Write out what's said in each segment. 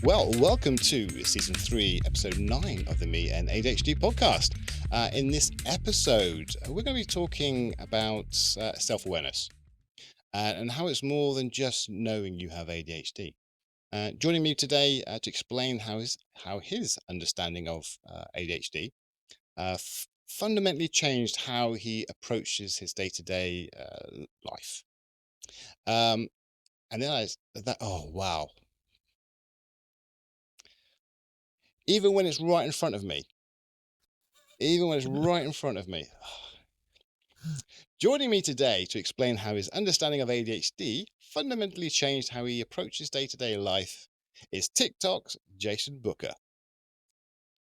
Well, welcome to season 3, episode 9 of the Me and ADHD podcast. In this episode, we're going to be talking about self-awareness and how it's more than just knowing you have ADHD. Joining me today to explain how his understanding of ADHD fundamentally changed how he approaches his day-to-day life. And then oh wow. Even when it's right in front of me. Joining me today to explain how his understanding of ADHD fundamentally changed how he approaches day-to-day life is Tik Toks Jayson Boocker.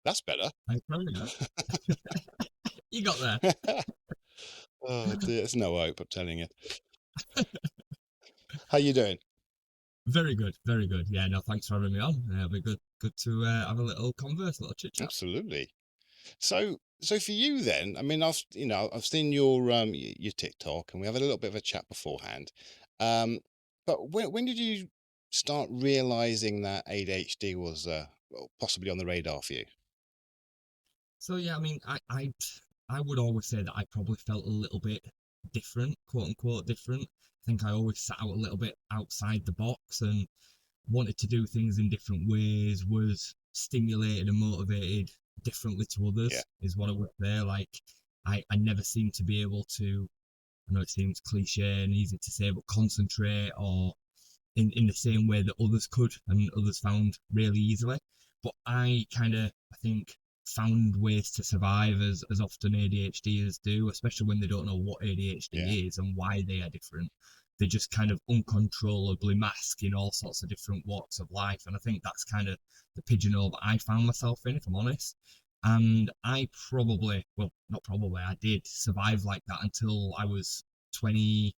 That's better. I probably know. You got there. Oh dear, there's no hope, I'm telling you. How you doing? Very good, very good. Yeah, no, thanks for having me on. It'll be good to have a little converse, a little chit chat. Absolutely. So for you then, I mean, I've seen your TikTok, and we have a little bit of a chat beforehand. But when did you start realizing that ADHD was possibly on the radar for you? So yeah, I mean, I would always say that I probably felt a little bit different, quote unquote different. I think I always sat out a little bit outside the box and wanted to do things in different ways, was stimulated and motivated differently to others, Yeah. is what I would say. Like, I never seemed to be able to, I know it seems cliche and easy to say, but concentrate or in the same way that others could and others found really easily. But I think, found ways to survive as often ADHDers do, especially when they don't know what ADHD is and why they are different. They just kind of uncontrollably mask in all sorts of different walks of life. And I think that's kind of the pigeonhole that I found myself in, if I'm honest. And I I did survive like that until I was 20,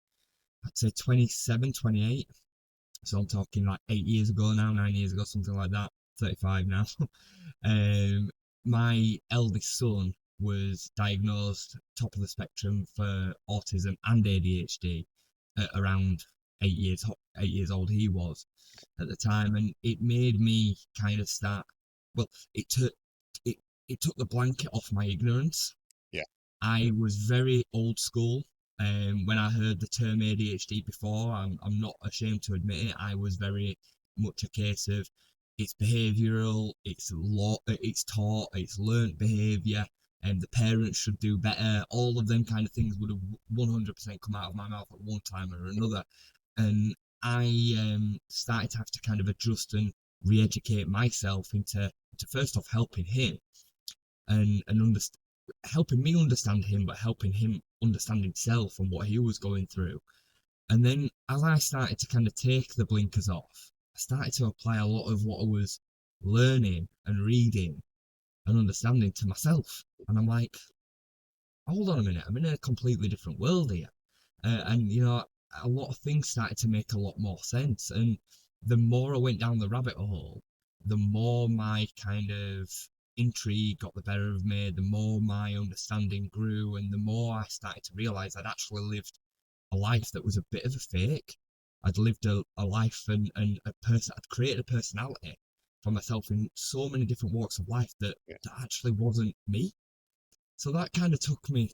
I'd say 27, 28. So I'm talking like 8 years ago now, 9 years ago, something like that. 35 now. My eldest son was diagnosed top of the spectrum for autism and ADHD at around 8 years old he was at the time, and it made me kind of start. Well, it took the blanket off my ignorance. Yeah. I was very old school. When I heard the term ADHD before, I'm not ashamed to admit it. I was very much a case of it's behavioural, it's taught, it's learnt behaviour, and the parents should do better. All of them kind of things would have 100% come out of my mouth at one time or another. And I started to have to kind of adjust and re-educate myself into first off helping him and helping me understand him, but helping him understand himself and what he was going through. And then as I started to kind of take the blinkers off, I started to apply a lot of what I was learning and reading and understanding to myself. And I'm like, hold on a minute, I'm in a completely different world here. And, a lot of things started to make a lot more sense. And the more I went down the rabbit hole, the more my kind of intrigue got the better of me, the more my understanding grew, and the more I started to realize I'd actually lived a life that was a bit of a fake. I'd lived a life and I'd created a personality for myself in so many different walks of life that actually wasn't me. So that kind of took me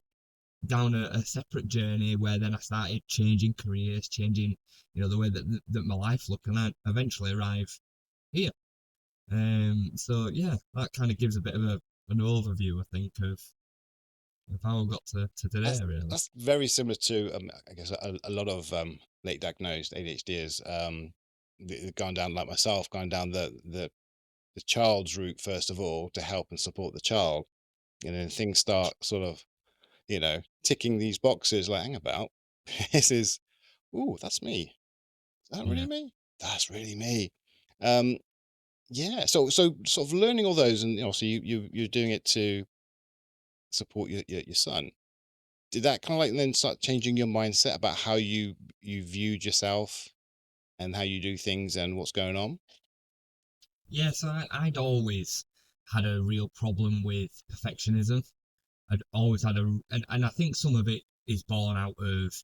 down a separate journey where then I started changing careers, changing, the way that my life looked, and I eventually arrived here. So yeah, that kind of gives a bit of an overview, I think, of how I got to today. Really, that's very similar to I guess a lot of late diagnosed ADHDers. Gone down like myself, going down the child's route first of all to help and support the child, and then things start sort of ticking these boxes. Like, hang about, this is, that's me. Is that really me? That's really me. Yeah. So sort of learning all those, and so you're doing it to support your son. Did that kind of like then start changing your mindset about how you viewed yourself and how you do things and what's going on? Yeah, so I'd always had a real problem with perfectionism. I'd always had and I think some of it is born out of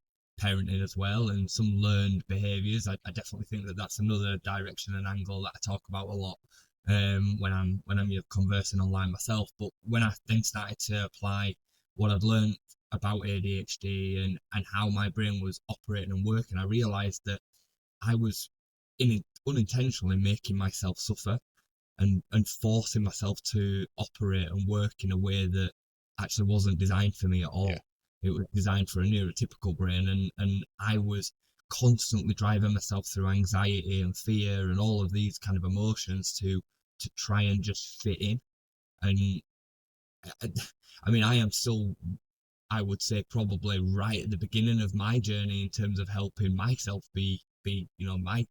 parenting as well, and some learned behaviours. I definitely think that that's another direction and angle that I talk about a lot when I'm conversing online myself. But when I then started to apply what I'd learned about ADHD and how my brain was operating and working, I realised that I was unintentionally making myself suffer and forcing myself to operate and work in a way that actually wasn't designed for me at Yeah. all. It was designed for a neurotypical brain, and I was constantly driving myself through anxiety and fear and all of these kind of emotions to try and just fit in. And I, I mean, I am still, I would say, probably right at the beginning of my journey in terms of helping myself be my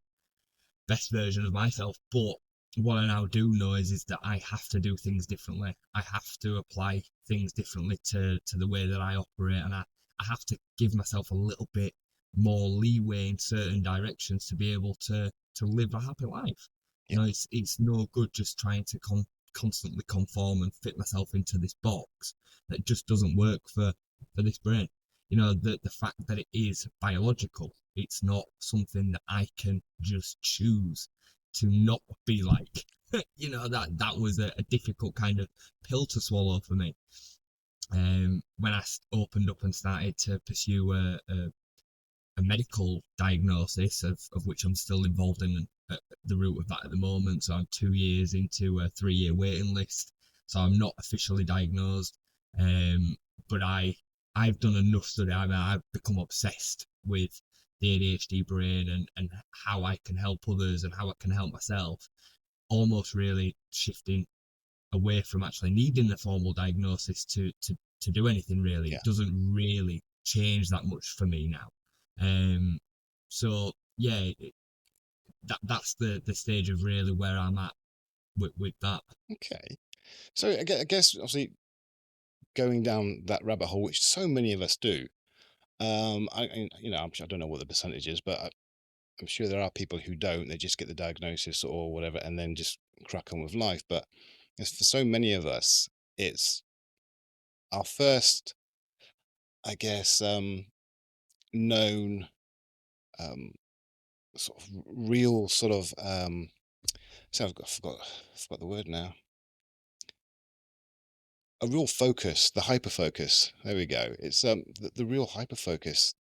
best version of myself. But what I now do know is that I have to do things differently. I have to apply things differently to the way that I operate, and I have to give myself a little bit more leeway in certain directions to be able to live a happy life. Yeah. It's no good just trying to constantly conform and fit myself into this box that just doesn't work for this brain. The fact that it is biological, it's not something that I can just choose to not be like. That was a difficult kind of pill to swallow for me. When I opened up and started to pursue a medical diagnosis, of which I'm still involved in the root of that at the moment. So I'm 2 years into a 3-year waiting list. So I'm not officially diagnosed, but I've done enough study. I mean, I've become obsessed with the ADHD brain and how I can help others and how I can help myself. Almost really shifting away from actually needing the formal diagnosis to do anything really. Yeah. It doesn't really change that much for me now. Um, so yeah, that's the stage of really where I'm at with that. Okay. So I guess obviously going down that rabbit hole, which so many of us do. I don't know what the percentage is, but I'm sure there are people who don't. They just get the diagnosis or whatever, and then just crack on with life. But as for so many of us, it's our first, I guess, known um, sort of real sort of. So I forgot the word now. A real focus, the hyper focus. There we go. It's the real hyper focus.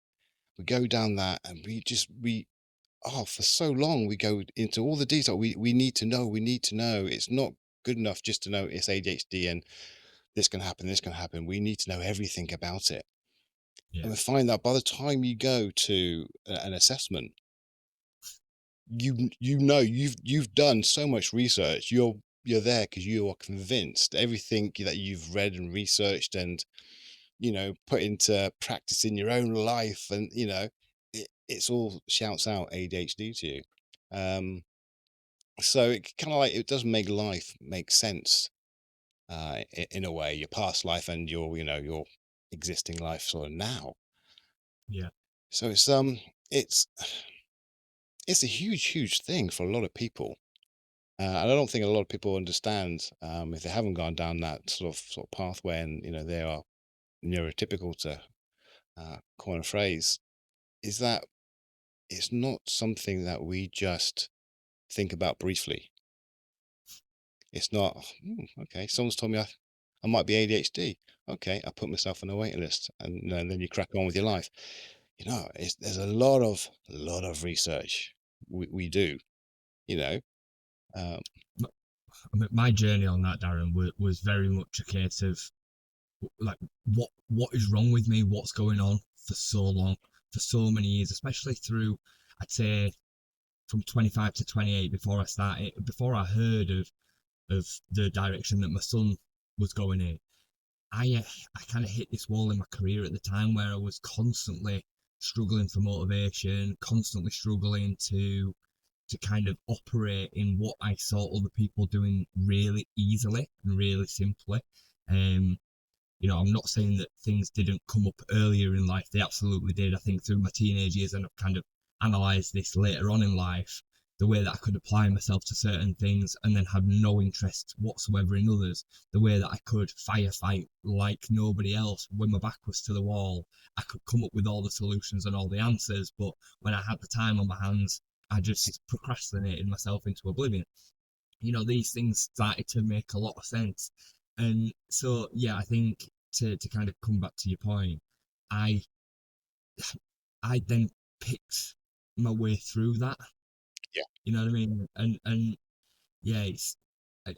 We go down that, and we for so long we go into all the detail. We need to know. We need to know. It's not good enough just to know it's ADHD and this can happen. This can happen. We need to know everything about it. Yeah, And we find that by the time you go to an assessment, you've done so much research. You're there because you are convinced everything that you've read and researched and put into practice in your own life, and it's all shouts out ADHD to you. Um, so it kind of like it does make life make sense in a way, your past life and your existing life sort of now. yeah, So it's it's a huge thing for a lot of people. And I don't think a lot of people understand if they haven't gone down that sort of pathway, and they are neurotypical, to coin a phrase, is that it's not something that we just think about briefly. It's not, okay, someone's told me I might be ADHD. Okay, I put myself on a waiting list, and then you crack on with your life. There's a lot of research we do. You know, um, I mean, my journey on that, Darren, was very much a case of like what is wrong with me, what's going on for so long, for so many years, especially through, I'd say, from 25 to 28 before I heard of the direction that my son was going in. I kind of hit this wall in my career at the time where I was constantly struggling for motivation, constantly struggling to kind of operate in what I saw other people doing really easily and really simply. Um, I'm not saying that things didn't come up earlier in life. They absolutely did. I think through my teenage years, and I've kind of analysed this later on in life. the way that I could apply myself to certain things and then have no interest whatsoever in others, the way that I could firefight like nobody else when my back was to the wall. I could come up with all the solutions and all the answers, but when I had the time on my hands, I just procrastinated myself into oblivion. These things started to make a lot of sense. And so, yeah, I think to kind of come back to your point, I I then picked my way through that. Yeah, You know what I mean? And yeah, I,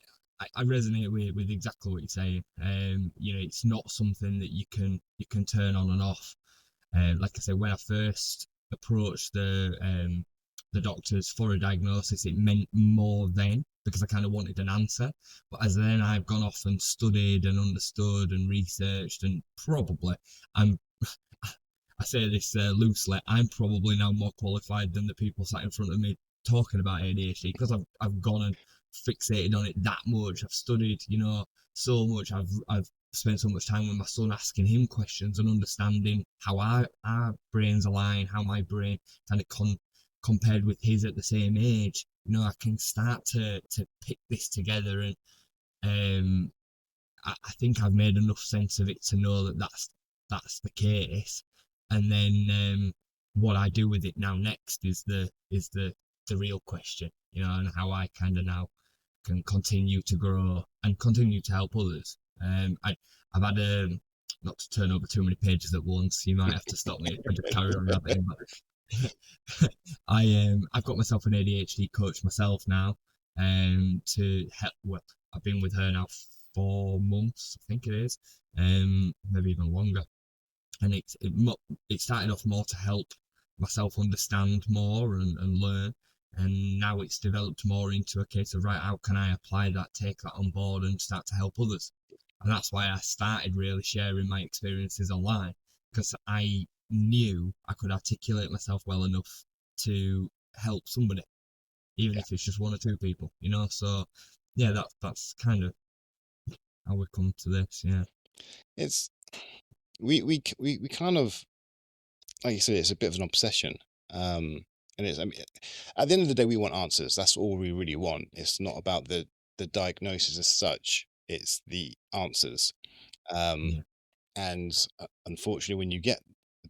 I resonate with exactly what you're saying. It's not something that you can turn on and off. Like I said, when I first approached the doctors for a diagnosis, it meant more then because I kind of wanted an answer. But as then I've gone off and studied and understood and researched, and probably I'm I say this loosely, I'm probably now more qualified than the people sat in front of me talking about ADHD because I've gone and fixated on it that much. I've studied, so much. I've spent so much time with my son asking him questions and understanding how our brains align, how my brain kind of compared with his at the same age. I can start to pick this together, and um, I think I've made enough sense of it to know that that's the case. And then what I do with it now next is the real question, and how I kind of now can continue to grow and continue to help others. I've had not to turn over too many pages at once. You might have to stop me if I just carry on rapping. But I've got myself an ADHD coach myself now, to help. Well, I've been with her now 4 months, I think it is, maybe even longer. And it started off more to help myself understand more and learn, and now it's developed more into a case of, right, how can I apply that, take that on board, and start to help others. And that's why I started really sharing my experiences online, because I knew I could articulate myself well enough to help somebody, even yeah. if it's just one or two people. So yeah, that's kind of how we come to this. Yeah. It's we kind of, like you said, it's a bit of an obsession. And it's, I mean, at the end of the day, we want answers. That's all we really want. It's not about the diagnosis as such. It's the answers. Um, Yeah. and unfortunately, when you get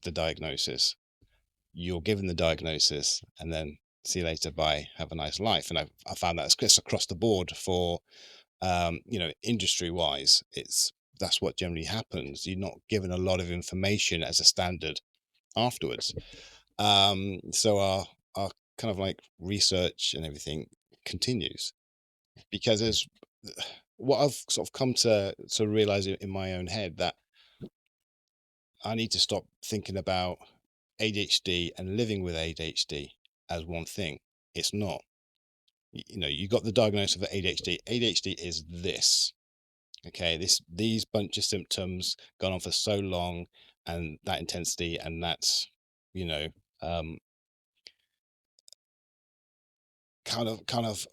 the diagnosis, you're given the diagnosis, and then see you later. Bye. Have a nice life. And I found that it's across the board for industry wise. That's what generally happens. You're not given a lot of information as a standard afterwards. So our kind of like research and everything continues, because Yeah. there's what I've sort of come to realize in my own head, that I need to stop thinking about ADHD and living with ADHD as one thing. It's not. You got the diagnosis of ADHD. ADHD is this. Okay, these bunch of symptoms gone on for so long, and that intensity, and that's you know um kind of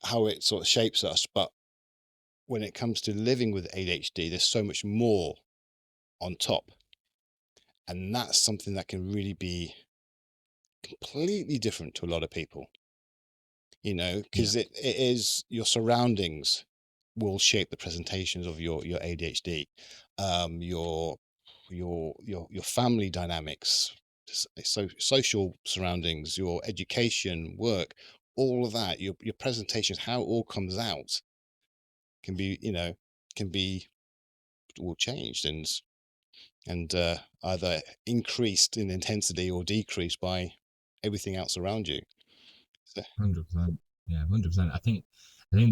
how it sort of shapes us. But when it comes to living with ADHD, there's so much more on top, and that's something that can really be completely different to a lot of people. Yeah. Because it is your surroundings will shape the presentations of your ADHD, your family dynamics, so social surroundings, your education, work, all of that, your presentations, how it all comes out can be, can be all changed, and either increased in intensity or decreased by everything else around you. So, 100%. Yeah, 100%. I think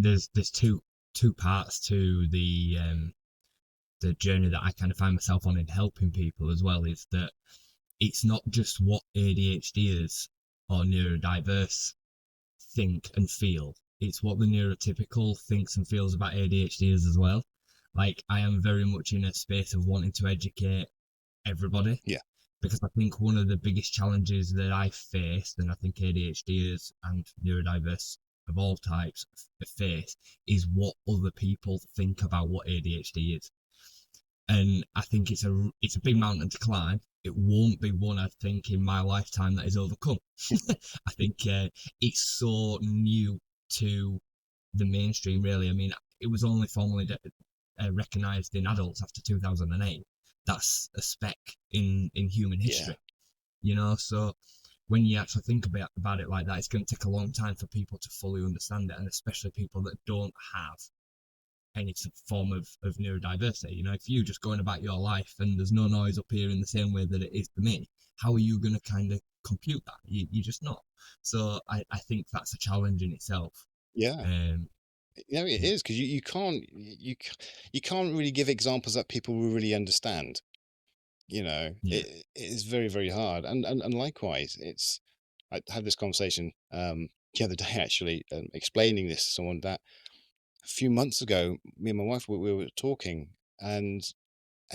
there's two parts to the journey that I kind of find myself on in helping people as well. Is that it's not just what ADHD is or neurodiverse think and feel. It's what the neurotypical thinks and feels about ADHD is as well. Like, I am very much in a space of wanting to educate everybody, yeah, because I think one of the biggest challenges that I faced, and I think ADHD is and neurodiverse of all types face, is what other people think about what ADHD is. And I think it's a big mountain to climb, it won't be one I think in my lifetime that is overcome. I think it's so new to the mainstream, really. I mean, it was only formally recognised in adults after 2008. That's a speck in human Yeah, history, So when you actually think about it like that, it's going to take a long time for people to fully understand it, and especially people that don't have any form of neurodiversity. If you just going about your life and there's no noise up here in the same way that it is for me, how are you going to kind of compute that? You're just not. So I think that's a challenge in itself. yeah. Um, It yeah, is because you can't really give examples that people will really understand. yeah, It is very, very hard. And likewise, I had this conversation the other day actually, explaining this to someone that a few months ago, me and my wife we were talking, and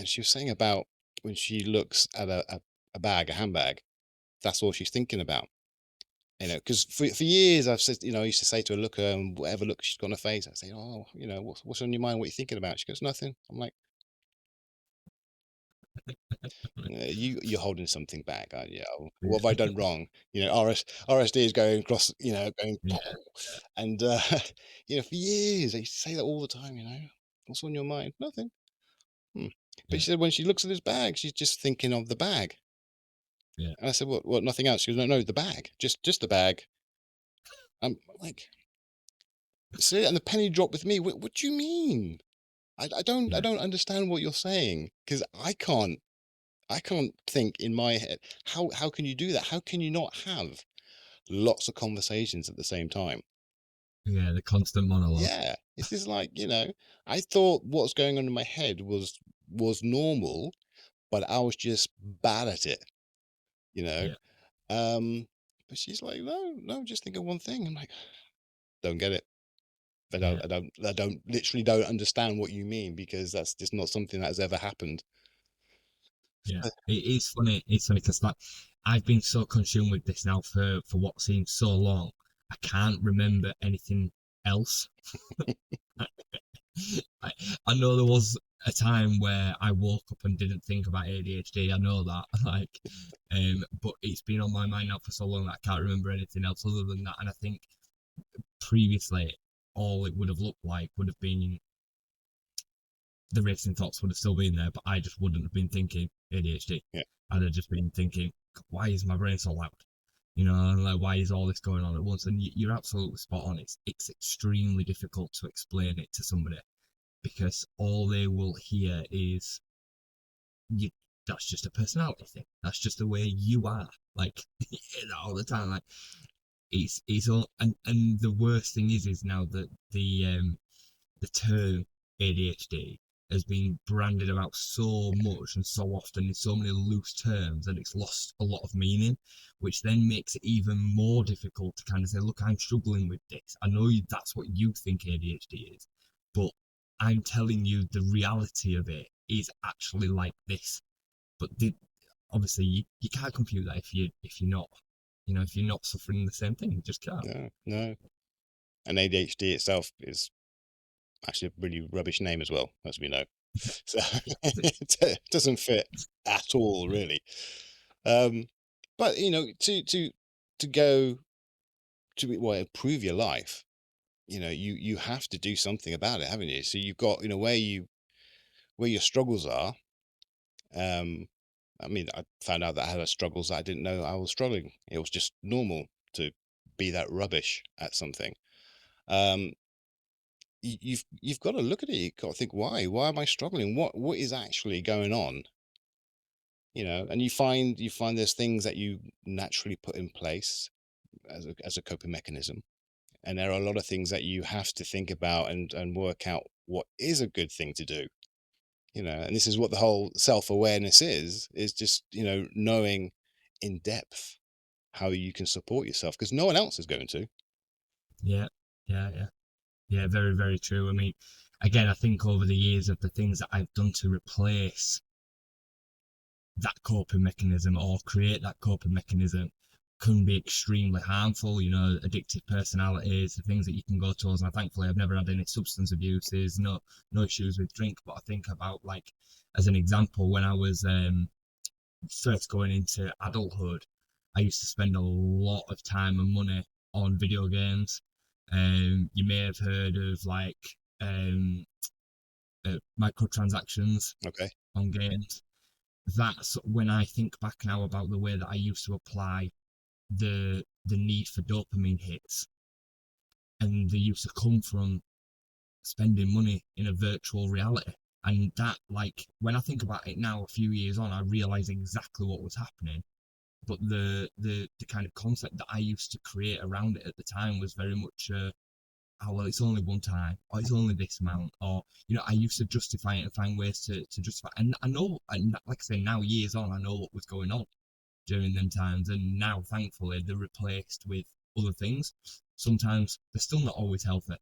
she was saying about when she looks at a bag, a handbag, that's all she's thinking about. Because for years I've said, I used to say to her, look, whatever look she's got on her face, I say, oh, what's on your mind? What are you thinking about? She goes, nothing. I'm like, you're holding something back, aren't you? Oh, what have I yeah, done wrong? RSD is going across, going, yeah, and for years I used to say that all the time. What's on your mind? Nothing. Hmm. But yeah, she said when she looks at his bag, she's just thinking of the bag. yeah, And I said, what? Nothing else? She goes, no, no, the bag, just the bag. I'm like, see, and the penny dropped with me. What do you mean? I yeah, don't understand what you're saying because I can't think in my head. How can you do that? How can you not have lots of conversations at the same time? yeah. The constant monologue. Yeah, it's just like, I thought what's going on in my head was normal, but I was just bad at it, you know. Yeah, Um, but she's like, no, no, just think of one thing. I'm like, don't get it. yeah, I don't literally don't understand what you mean because that's just not something that has ever happened. yeah. It is funny. It's funny because like I've been so consumed with this now for what seems so long. I can't remember anything else. I, I know there was a time where I woke up and didn't think about ADHD. I know that, but it's been on my mind now for so long that I can't remember anything else other than that. And I think previously, all it would have looked like would have been the racing thoughts would have still been there, but I just wouldn't have been thinking ADHD. Yeah, I'd have just been thinking, why is my brain so loud? And like why is all this going on at once? And you're absolutely spot on. It's extremely difficult to explain it to somebody because all they will hear is you. That's just a personality thing. That's just the way you are. Like all the time. Like it's all. And the worst thing is now that the term ADHD has been branded about so much and so often in so many loose terms that it's lost a lot of meaning, which then makes it even more difficult to kind of say, look, I'm struggling with this. I know that's what you think ADHD is, but I'm telling you the reality of it is actually like this. But obviously you can't compute that if you're not, if you're not suffering the same thing, you just can't. no, no. And ADHD itself is actually a really rubbish name as well, as we know. So it doesn't fit at all, really. Um, but to go to well improve your life, you have to do something about it, haven't you? So you've got where your struggles are. Um, I mean, I found out that I had struggles that I didn't know I was struggling. It was just normal to be that rubbish at something. Um, you've got to look at it. You've got to think, why am I struggling? What is actually going on? And you find there's things that you naturally put in place as a coping mechanism, and there are a lot of things that you have to think about and work out what is a good thing to do. And this is what the whole self-awareness is just knowing in depth how you can support yourself because no one else is going to. Yeah, yeah, yeah. Yeah, very, very true. I mean, again, I think over the years of the things that I've done to replace that coping mechanism or create that coping mechanism can be extremely harmful. Addictive personalities, the things that you can go towards. And thankfully, I've never had any substance abuses, no issues with drink. But I think about like, as an example, when I was first going into adulthood, I used to spend a lot of time and money on video games. You may have heard of like um, microtransactions Okay. on games. That's when I think back now about the way that I used to apply the need for dopamine hits, and they used to come from spending money in a virtual reality. And that, like, when I think about it now, a few years on, I realize exactly what was happening. But the kind of concept that I used to create around it at the time was very much, oh well, it's only one time, or it's only this amount, or I used to justify it and find ways to justify. And I know, and like I say, now years on, I know what was going on during them times, and now thankfully they're replaced with other things. Sometimes they're still not always healthy.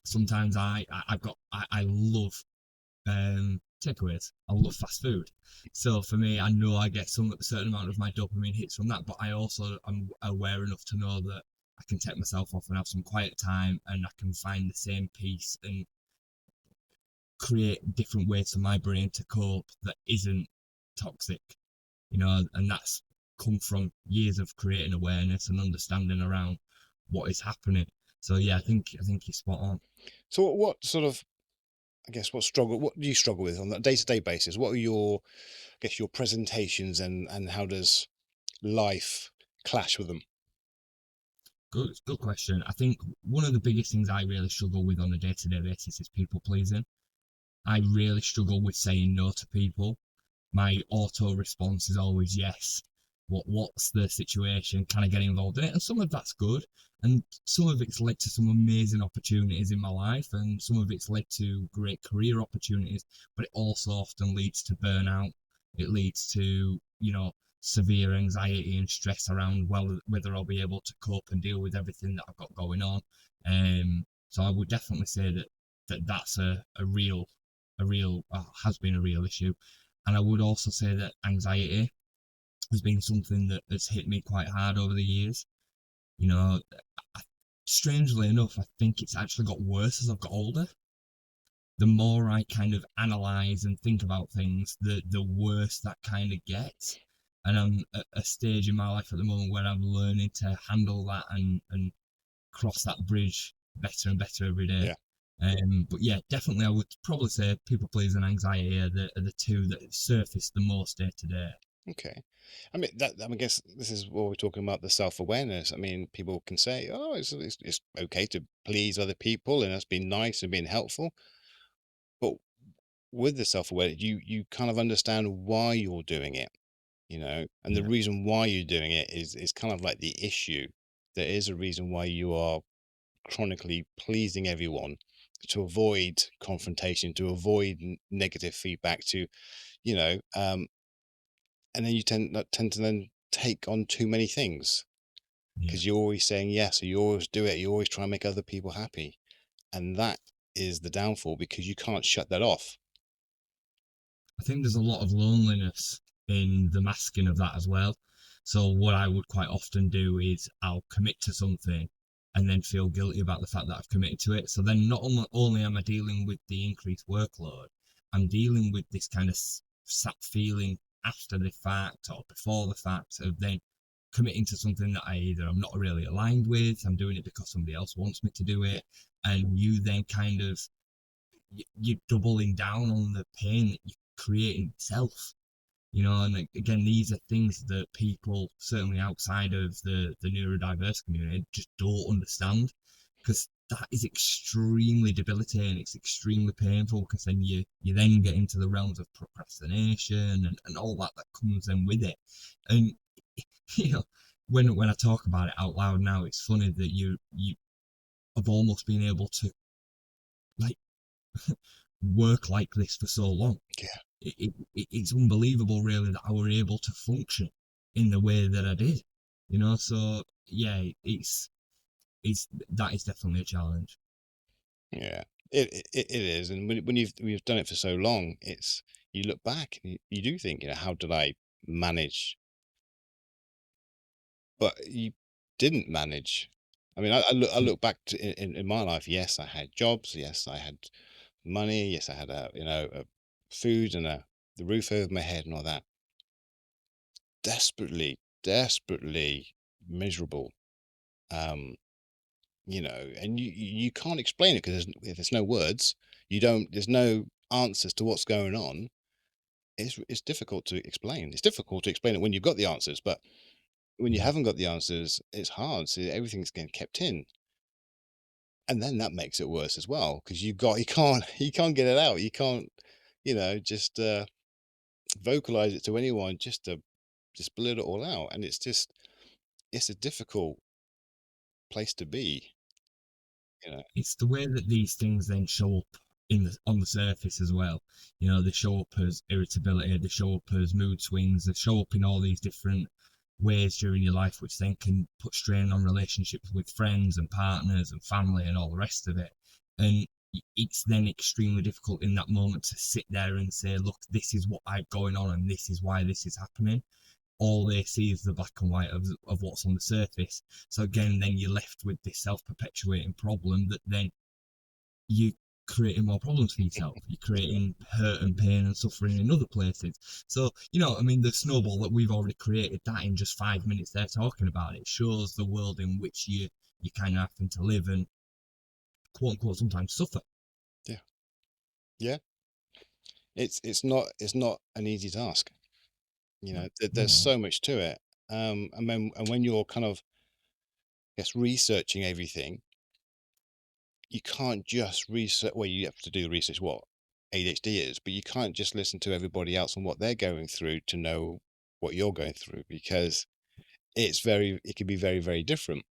Sometimes I love takeaways. I love fast food. So for me, I know I get some a certain amount of my dopamine hits from that, but I also am aware enough to know that I can take myself off and have some quiet time, and I can find the same peace and create different ways for my brain to cope that isn't toxic. And that's come from years of creating awareness and understanding around what is happening. So yeah, I think you're spot on. So what sort of, I guess, what do you struggle with on a day-to-day basis? What are your, I guess, your presentations, and how does life clash with them? Good question. I think one of the biggest things I really struggle with on a day-to-day basis is people pleasing. I really struggle with saying no to people. My auto response is always yes. What's the situation? Can I get involved in it? And some of that's good, and some of it's led to some amazing opportunities in my life, and some of it's led to great career opportunities. But it also often leads to burnout. It leads to severe anxiety and stress around whether I'll be able to cope and deal with everything that I've got going on. So I would definitely say that's a real has been a real issue. And I would also say that anxiety has been something that has hit me quite hard over the years. You know, Strangely enough, I think it's actually got worse as I've got older. The more I kind of analyze and think about things, the worse that kind of gets. And I'm at a stage in my life at the moment where I'm learning to handle that and cross that bridge better and better every day. Yeah. But yeah, definitely, I would probably say people pleasing and anxiety are the two that surface the most day to day. Okay. I mean, I guess this is what we're talking about, the self-awareness. I mean, people can say, "Oh, it's okay to please other people, and that's being nice and being helpful." But with the self-awareness, you kind of understand why you're doing it, and the Yeah, reason why you're doing it is kind of like the issue. There is a reason why you are chronically pleasing everyone, to avoid confrontation, to avoid negative feedback, to you know, and then you tend to then take on too many things, yeah. because you're always saying yes, or you always do it, you always try and make other people happy, and that is the downfall, because you can't shut that off. I think there's a lot of loneliness in the masking of that as well. So what I would quite often do is I'll commit to something and then feel guilty about the fact that I've committed to it. So then not only am I dealing with the increased workload, I'm dealing with this kind of sat feeling after the fact or before the fact of then committing to something that I'm not really aligned with. I'm doing it because somebody else wants me to do Yeah, it, and you then kind of you're doubling down on the pain that you're creating itself. And again, these are things that people certainly outside of the neurodiverse community just don't understand, because that is extremely debilitating. It's extremely painful, because then you then get into the realms of procrastination and all that comes then with it. And you know when I talk about it out loud now, it's funny that you have almost been able to like work like this for so long. yeah, It's unbelievable, really, that I were able to function in the way that I did. So yeah, it's that is definitely a challenge. yeah. It is, and when you've done it for so long, you look back and you do think, how did I manage? But you didn't manage. I mean, I Yeah, look back to in my life. Yes, I had jobs. Yes, I had money. Yes, I had food and the roof over my head and all that. desperately, desperately miserable. Um, and you can't explain it because there's no words. There's no answers to what's going on. It's difficult to explain. It's difficult to explain it when you've got the answers, but when you Yeah, haven't got the answers, it's hard. So everything's getting kept in, and then that makes it worse as well because you can't get it out. You can't, just vocalize it to anyone just to just blurt it all out, and it's a difficult place to be. You know, it's the way that these things then show up on the surface as well. They show up as irritability, they show up as mood swings, they show up in all these different ways during your life, which then can put strain on relationships with friends and partners and family and all the rest of it. And it's then extremely difficult in that moment to sit there and say, look, this is what I've going on and this is why this is happening. All they see is the black and white of what's on the surface. So again, then you're left with this self-perpetuating problem that then you creating more problems for yourself. You're creating hurt and pain and suffering in other places. So, I mean, the snowball that we've already created, that in just 5 minutes there talking about it, shows the world in which you kind of having to live and quote unquote sometimes suffer. yeah, yeah. It's not an easy task. No, There's no, so much to it. And when you're kind of, I guess, researching everything, you can't just research. Well, you have to do research what ADHD is, but you can't just listen to everybody else and what they're going through to know what you're going through because it can be very, very different.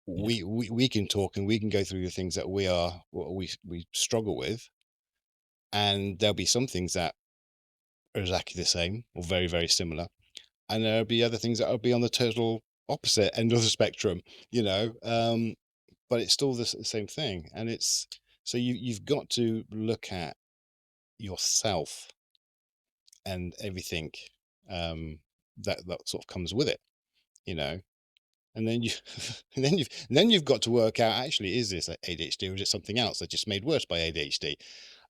yeah, We can talk and we can go through the things that we struggle with, and there'll be some things that are exactly the same or very, very similar, and there'll be other things that will be on the total opposite end of the spectrum, you know. But it's still the same thing, and it's so you've got to look at yourself and everything that sort of comes with it, you know. And then you, and then you've got to work out actually is this ADHD or is it something else that just made worse by ADHD?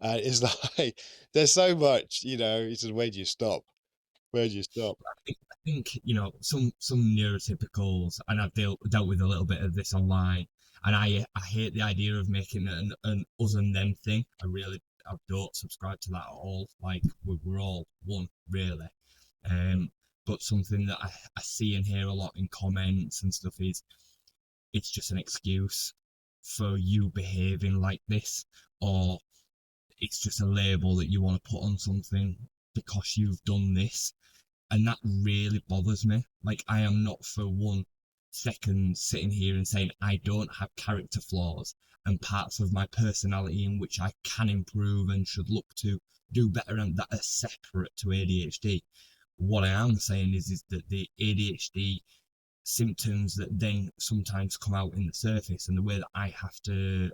It's like there's so much, It's just where do you stop? Where do you stop? I think some neurotypicals, and I've dealt with a little bit of this online, and I hate the idea of making it an us and them thing. I don't subscribe to that at all. Like we're all one, really. Um, but something that I see and hear a lot in comments and stuff is it's just an excuse for you behaving like this, or it's just a label that you want to put on something because you've done this, and that really bothers me. Like, I am not for 1 second sitting here and saying I don't have character flaws and parts of my personality in which I can improve and should look to do better, and that are separate to ADHD. What I am saying is that the ADHD symptoms that then sometimes come out in the surface and the way that I have to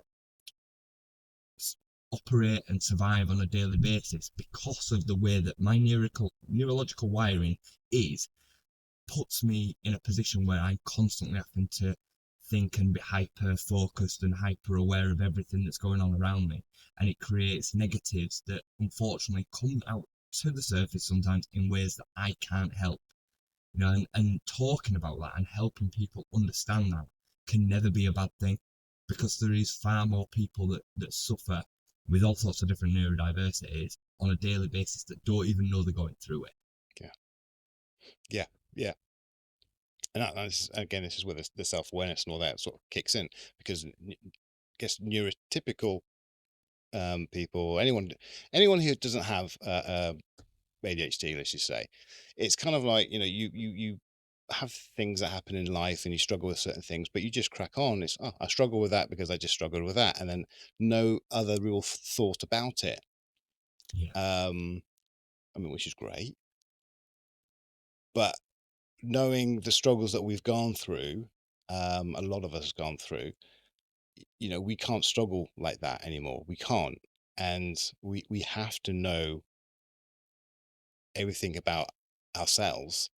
operate and survive on a daily basis because of the way that my neurological wiring is, puts me in a position where I'm constantly having to think and be hyper focused and hyper aware of everything that's going on around me. And it creates negatives that unfortunately come out to the surface sometimes in ways that I can't help. And talking about that and helping people understand that can never be a bad thing, because there is far more people that suffer with all sorts of different neurodiversities on a daily basis that don't even know they're going through it. Yeah, yeah, yeah. And again, this is where the self awareness and all that sort of kicks in because I guess neurotypical people, anyone who doesn't have ADHD, let's just say, it's kind of like you have things that happen in life and you struggle with certain things, but you just crack on. It's I struggle with that because I just struggled with that, and then no other real thought about it. Yeah, Um, I mean, which is great, but knowing the struggles that we've gone through, a lot of us have gone through, we can't struggle like that anymore. We can't, and we have to know everything about ourselves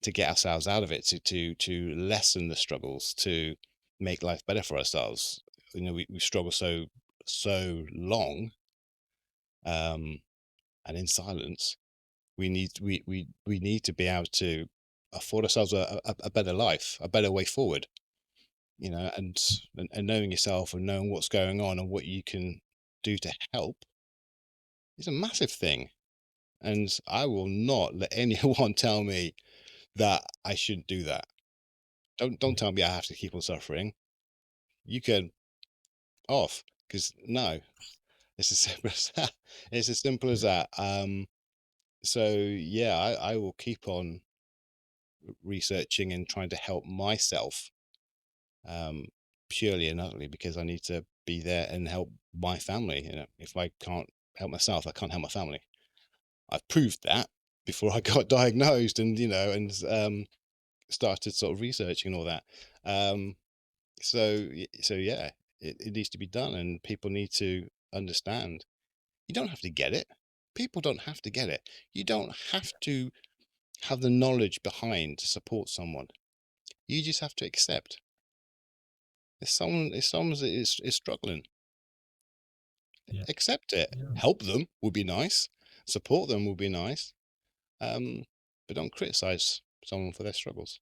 to get ourselves out of it, to lessen the struggles, to make life better for ourselves. We struggle so long, um, and in silence. We need to be able to afford ourselves a better life, a better way forward, and knowing yourself and knowing what's going on and what you can do to help is a massive thing. And I will not let anyone tell me that I shouldn't do that. Don't Yeah, tell me I have to keep on suffering. You can off, because no, it's as simple as that. It's as simple as yeah, that. So yeah, I will keep on researching and trying to help myself, um, purely and utterly because I need to be there and help my family. If I can't help myself, I can't help my family. I've proved that before I got diagnosed, and started sort of researching and all that. Um, so yeah, it needs to be done, and people need to understand. You don't have to get it. People don't have to get it. You don't have to have the knowledge behind to support someone. You just have to accept. If someone is struggling, yeah, accept it. yeah, Help them would be nice. Support them would be nice. Um, but don't criticize someone for their struggles.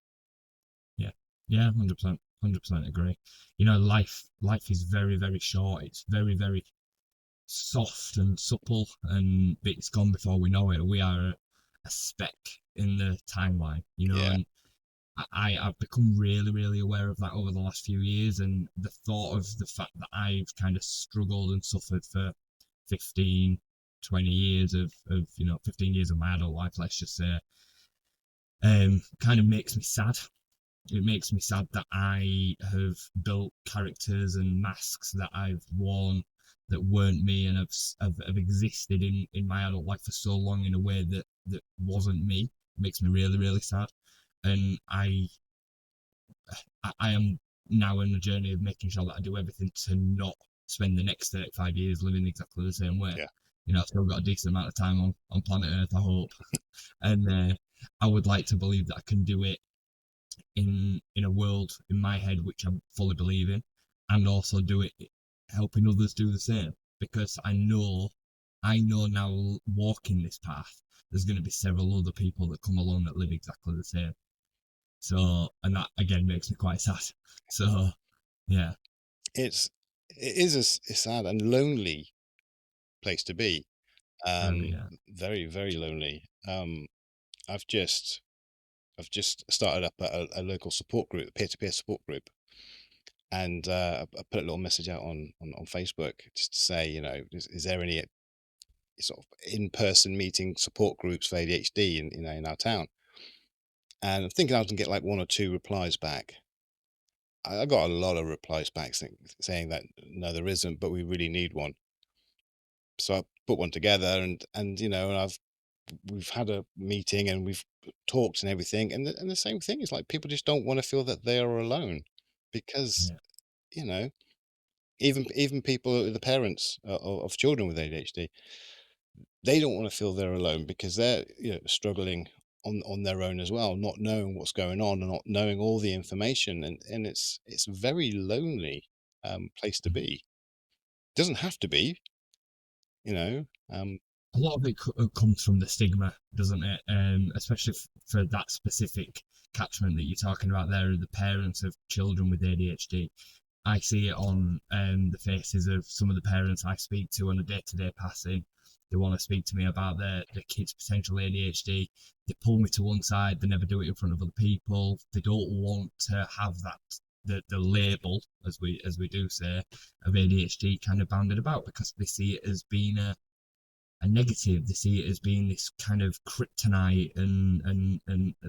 yeah, yeah, 100%, 100% agree. You know, life is very, very short. It's very, very soft and supple, and it's gone before we know it. We are a speck in the timeline, you know, Yeah, and I've become really, really aware of that over the last few years, and the thought of the fact that I've kind of struggled and suffered for 15, 20 years of 15 years of my adult life, let's just say, kind of makes me sad. It makes me sad that I have built characters and masks that I've worn that weren't me, and have existed in my adult life for so long in a way that wasn't me. It makes me really, really sad. And I am now in the journey of making sure that I do everything to not spend the next 35 years living exactly the same way. yeah, You know, I've still got a decent amount of time on planet Earth, I hope. And I would like to believe that I can do it in a world in my head which I fully believe in, and also do it helping others do the same. Because I know now walking this path, there's going to be several other people that come along that live exactly the same. So, and that again makes me quite sad. So, yeah, it is a sad and lonely place to be. very, yeah, Very, very lonely. I've just I've just started up a local support group, peer-to-peer support group, and I put a little message out on Facebook just to say, is there any sort of in-person meeting support groups for ADHD in our town? And I'm thinking I was gonna get like one or two replies back. I got a lot of replies back saying that no, there isn't, but we really need one. So I put one together, and we've had a meeting and we've talked and everything, and the same thing is like people just don't want to feel that they are alone, because yeah, you know even people, the parents of children with ADHD, they don't want to feel they're alone because they're struggling on their own as well, not knowing what's going on and not knowing all the information, and it's a very lonely place to yeah. be. Doesn't have to be, you know. A lot of it comes from the stigma, doesn't it? Especially for that specific catchment that you're talking about there, the parents of children with ADHD. I see it on the faces of some of the parents I speak to on a day-to-day passing. They want to speak to me about their kids' potential ADHD. They pull me to one side. They never do it in front of other people. They don't want to have that the label, as we do say, of ADHD kind of bounded about, because they see it as being a negative. They see it as being this kind of kryptonite, and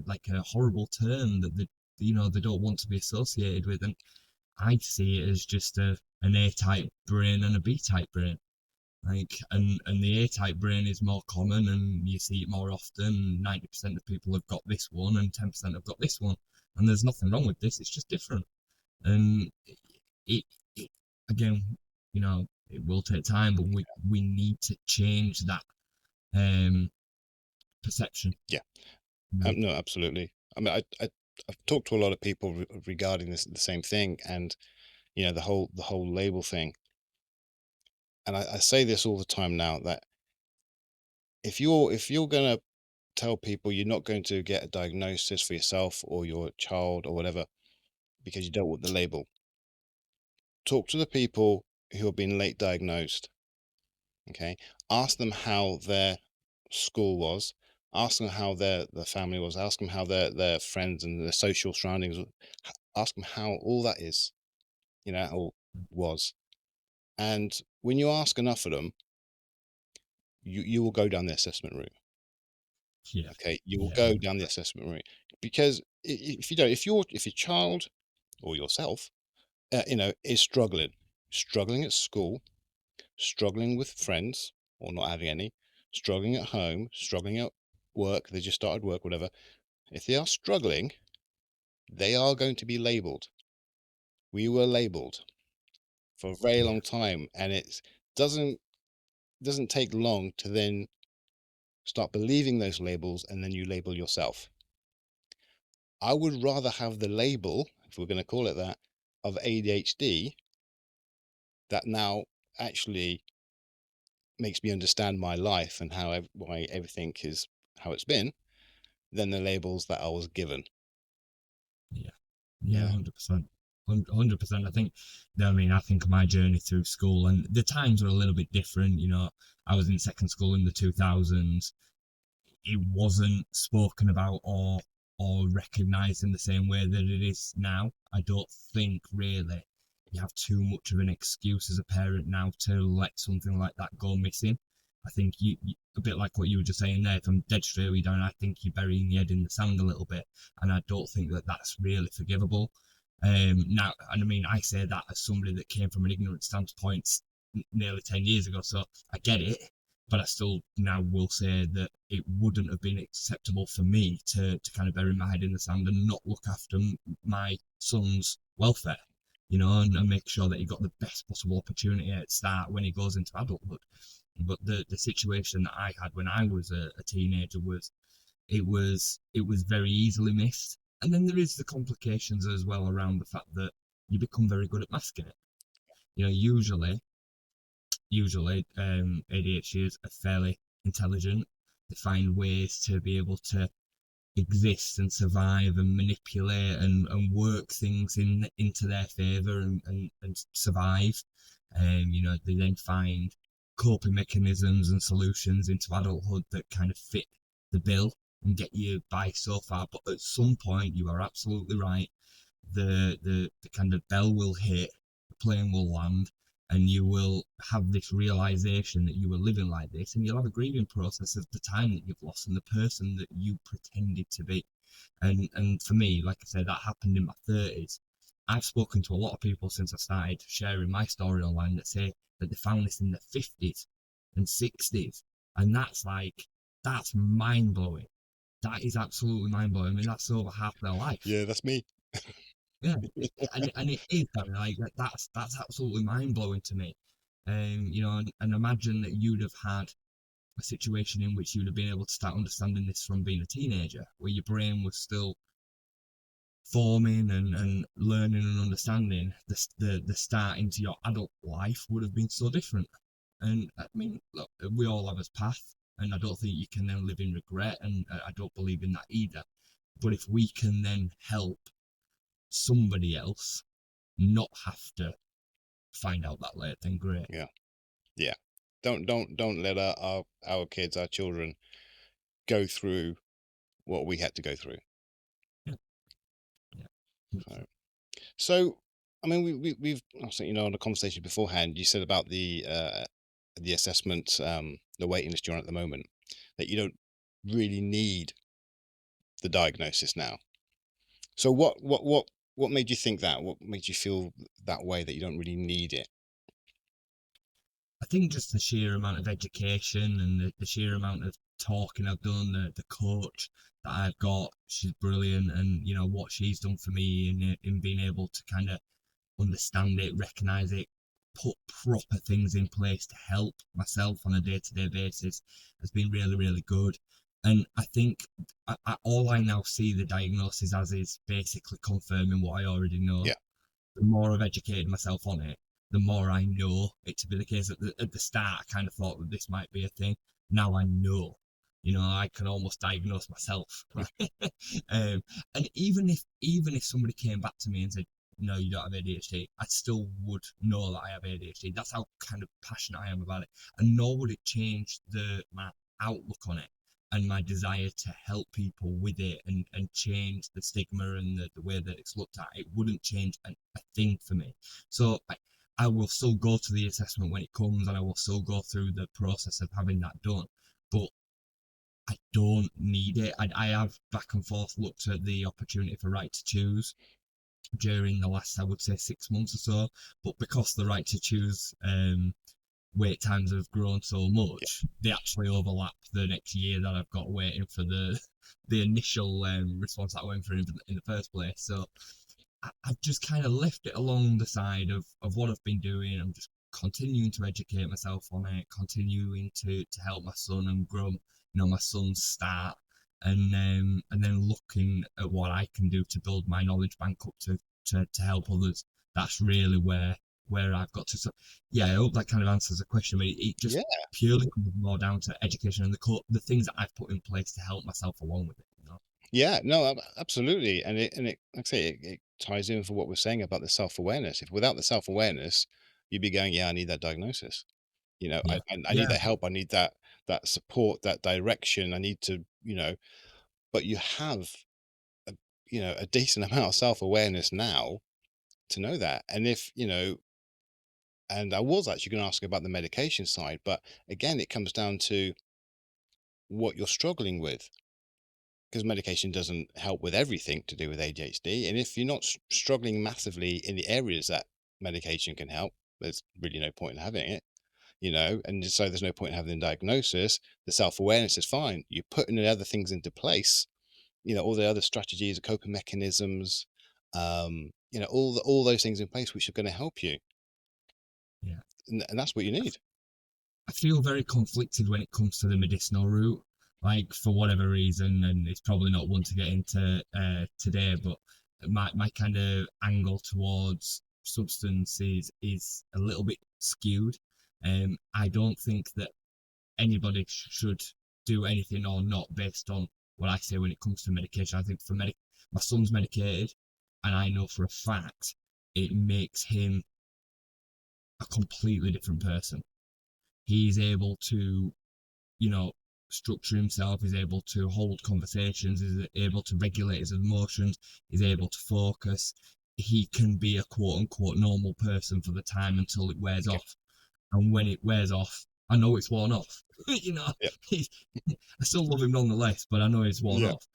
like a horrible term that they don't want to be associated with. And I see it as just an A type brain and a B type brain. And the A type brain is more common and you see it more often. 90% of people have got this one and 10% have got this one. And there's nothing wrong with this, it's just different. And it again, it will take time, but we need to change that um perception. Yeah. Mm. No, absolutely. I mean, I've talked to a lot of people regarding the same thing, and the whole label thing. And I say this all the time now, that if you're gonna tell people you're not going to get a diagnosis for yourself or your child or whatever because you don't want the label. Talk to the people who have been late diagnosed. Okay, ask them how their school was. Ask them how their family was. Ask them how their friends and their social surroundings. Ask them how all that is. All was. And when you ask enough of them, you will go down the assessment route. Yeah. Okay, you will Yeah. go down the assessment route because if you don't, if your child or yourself, is struggling at school, struggling with friends or not having any, struggling at home, struggling at work, they just started work, whatever. If they are struggling, they are going to be labeled. We were labeled for a very Yeah. long time, and it doesn't doesn't take long to then start believing those labels, and then you label yourself. I would rather have the label, if we're going to call it that, of ADHD that now actually makes me understand my life and why everything is how it's been, than the labels that I was given. Yeah. Yeah. Yeah, 100%. 100%. I think, I mean, I think of my journey through school, and the times were a little bit different. I was in second school in the 2000s. It wasn't spoken about or recognised in the same way that it is now. I don't think really you have too much of an excuse as a parent now to let something like that go missing. I think a bit like what you were just saying there. If I'm dead straight with you down, I think you're burying your head in the sand a little bit, and I don't think that that's really forgivable. Now, and I mean, I say that as somebody that came from an ignorant standpoint nearly 10 years ago, so I get it, but I still now will say that it wouldn't have been acceptable for me to kind of bury my head in the sand and not look after my son's welfare, and make sure that he got the best possible opportunity at start when he goes into adulthood. But the situation that I had when I was a teenager it was very easily missed. And then there is the complications as well around the fact that you become very good at masking it. Usually ADHDs are fairly intelligent. They find ways to be able to exist and survive and manipulate and work things into their favour and survive. They then find coping mechanisms and solutions into adulthood that kind of fit the bill and get you by so far. But at some point, you are absolutely right. The kind of bell will hit, the plane will land, and you will have this realization that you were living like this, and you'll have a grieving process of the time that you've lost and the person that you pretended to be. And for me, like I said, that happened in my 30s. I've spoken to a lot of people since I started sharing my story online that say that they found this in their 50s and 60s, and that's mind blowing. That is absolutely mind blowing. I mean, that's over half their life. yeah, that's me. Yeah, and it is like that's absolutely mind blowing to me. And imagine that you'd have had a situation in which you'd have been able to start understanding this from being a teenager, where your brain was still forming and learning and understanding. The start into your adult life would have been so different. And I mean, look, we all have a path, and I don't think you can then live in regret, and I don't believe in that either. But if we can then help somebody else not have to find out that late, then great. Yeah, yeah. Don't let our kids, our children, go through what we had to go through. Yeah, yeah, So, so I mean, we've also, on the conversation beforehand, you said about the assessment, the waiting list you're on at the moment, that you don't really need the diagnosis now. So what made you think that? What made you feel that way, that you don't really need it? I think just the sheer amount of education and the sheer amount of talking I've done, the coach that I've got, she's brilliant, and what she's done for me in being able to kind of understand it, recognize it, put proper things in place to help myself on a day-to-day basis has been really, really good. And I think all I now see the diagnosis as is basically confirming what I already know. Yeah, The more I've educated myself on it, the more I know it to be the case. At the start, I kind of thought that this might be a thing. Now I know. I can almost diagnose myself. um, and even if somebody came back to me and said, no, you don't have ADHD, I still would know that I have ADHD. That's how kind of passionate I am about it. And nor would it change my outlook on it and my desire to help people with it and change the stigma and the way that it's looked at. It wouldn't change a thing for me. So I will still go to the assessment when it comes, and I will still go through the process of having that done. But I don't need it. I have back and forth looked at the opportunity for right to choose during the last, I would say, 6 months or so. But because the right to choose wait times have grown so Yeah. much, they actually overlap the next year that I've got waiting for the initial response that I went for in the first place. So I've just kind of left it along the side of what I've been doing. I'm just continuing to educate myself on it, continuing to help my son and grow, my son's start, and then looking at what I can do to build my knowledge bank up to help others. That's really where I've got to. So yeah, I hope that kind of answers the question. But it just Yeah. purely comes more down to education and the things that I've put in place to help myself along with it. Yeah, no, absolutely, and it, like I say, it ties in for what we're saying about the self-awareness. If without the self-awareness, you'd be going, "Yeah, I need that diagnosis." Yeah, I need yeah, that help. I need that support, that direction. I need to, but you have, a, a decent amount of self-awareness now to know that. And if, and I was actually going to ask about the medication side, but again, it comes down to what you're struggling with, because medication doesn't help with everything to do with ADHD. And if you're not struggling massively in the areas that medication can help, there's really no point in having it, and so there's no point in having the diagnosis. The self-awareness is fine. You're putting the other things into place, all the other strategies, coping mechanisms, all those things in place which are going to help you. yeah. And that's what you need. I feel very conflicted when it comes to the medicinal route, like for whatever reason, and it's probably not one to get into today, but my kind of angle towards substances is a little bit skewed. I don't think that anybody should do anything or not based on what I say when it comes to medication. I think my son's medicated, and I know for a fact it makes him a completely different person. He's able to, you know, structure himself, he's able to hold conversations, he's able to regulate his emotions, he's able to focus. He can be a quote unquote normal person for the time until it wears Okay. off. And when it wears off, I know it's worn off. you know, Yeah. he's, I still love him nonetheless, but I know it's worn Yeah. off.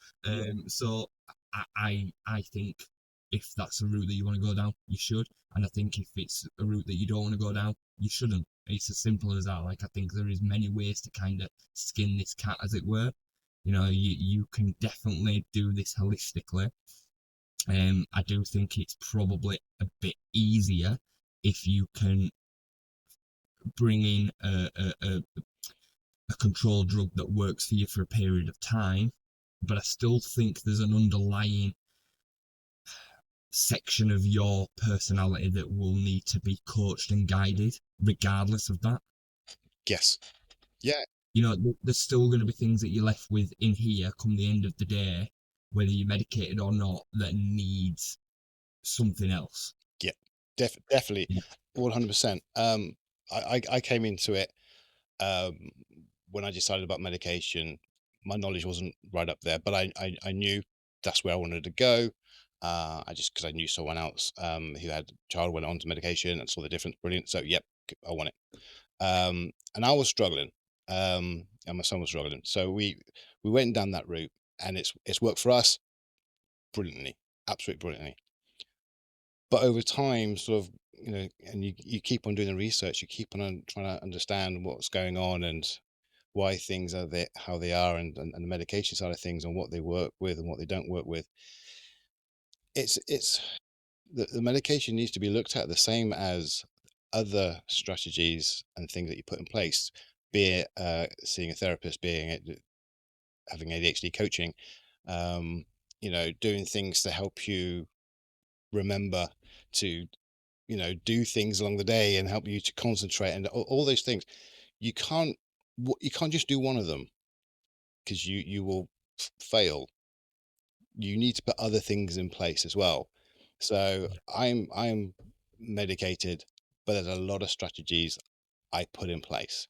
So I think if that's a route that you want to go down, you should. And I think if it's a route that you don't want to go down, you shouldn't. It's as simple as that. Like I think there is many ways to kind of skin this cat, as it were. You can definitely do this holistically. I do think it's probably a bit easier if you can bring in a control drug that works for you for a period of time. But I still think there's an underlying section of your personality that will need to be coached and guided, regardless of that. Yes. Yeah. There's still going to be things that you're left with in here come the end of the day, whether you're medicated or not, that needs something else. Yeah. Definitely. 100%. I came into it, um, when I decided about medication. My knowledge wasn't right up there, but I knew that's where I wanted to go. I just, because I knew someone else, who had a child, went on to medication and saw the difference. Brilliant. So, yep, I want it. And I was struggling, and my son was struggling. So we went down that route, and it's worked for us brilliantly, absolutely brilliantly. But over time, sort of, and you keep on doing the research, you keep on trying to understand what's going on and why things are how they are, and the medication side of things, and what they work with and what they don't work with. It's the medication needs to be looked at the same as other strategies and things that you put in place, be it seeing a therapist, being it having ADHD coaching, doing things to help you remember to, do things along the day and help you to concentrate, and all those things. You can't you can't just do one of them. because you will fail. You need to put other things in place as well. So yeah, I'm medicated, but there's a lot of strategies I put in place.